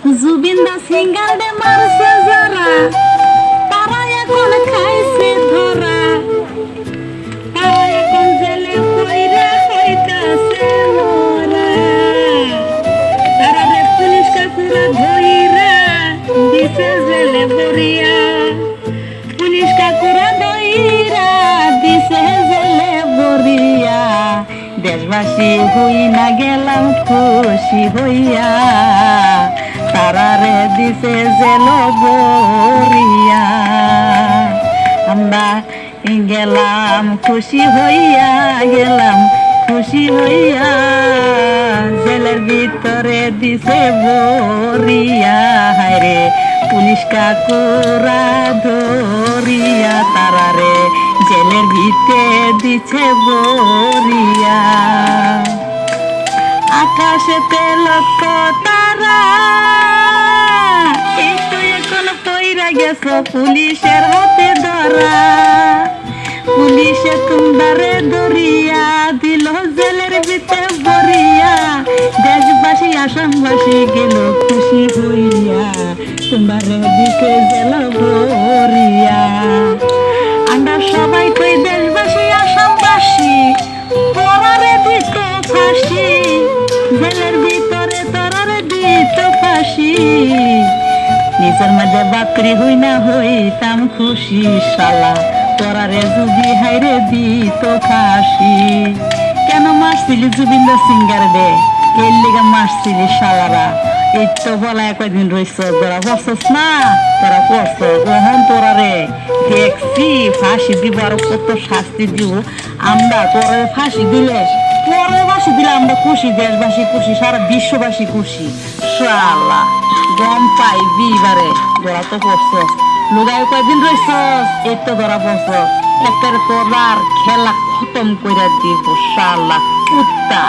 জুবিন্দা সিঙ্গারে মারছে যারা তারা এখন খাইছে ধরা, তারা এখন জেলে কইরা হইতাছে মরা। তারা রে পুলিশ কাকুরা ধইরা দিছে জেলে বরিয়া, পুলিশ কাকুরা ধইরা দিছে জেলে বরিয়া। দেশবাসী হই না গেলাম খুশি হইয়া, তারারে দিছে জেল বরিয়া। আমরা গেলাম খুশি হইয়া, গেলাম খুশি হইয়া, জেলের ভিতরে দিছে বরিয়া। হায়রে পুলিশ কাকুরা ধরিয়া, তারারে জেলের ভিতরে দিছে বরিয়া। আকাশেতে লক্ষ তারা, একটু এখন পইরা গেছো পুলিশের হাতে ধরা। পুলিশে তোমারে ধরিয়া দিল জেলের ভিতরে বরিয়া। দেশবাসী আসামবাসী গেল খুশি হইয়া, তোমারে দিছে জেল বরিয়া। আমরা সবাই কই দেশবাসী আসামবাসী, তোরারে দিত ফাঁসি, জেলের ভিতরে তোরারে দিত ফাঁসি। নিজের মধ্যে বাকরি হই না হইতাম খুশি শালা, তোরারে যদি হাইরে দিত ফাঁসি। কেন মারছিলি জুবিন্দা সিঙ্গার দে, এর লিগা মারছিলি শালারা। এই তো বলা কয়দিন রইছ, তোরা বসছ না, তোরা পড়ছ ওহন তোরারে দেখছি ফাঁসি দিব, আর কত শাস্তি দিব আমরা। তোরে ফাঁসি দিলে, তোরে ফাঁসি দিলে আমরা খুশি, দেশবাসী খুশি, সারা বিশ্ববাসী খুশি। শালা গম পাইবি এবারে, তোরা তো পড়ছ লুগায় কয়দিন রইছ, এই তো ধরা পড়ছ। একটা তোরার খেলা খতম কইরা দিব শালা কুত্তা।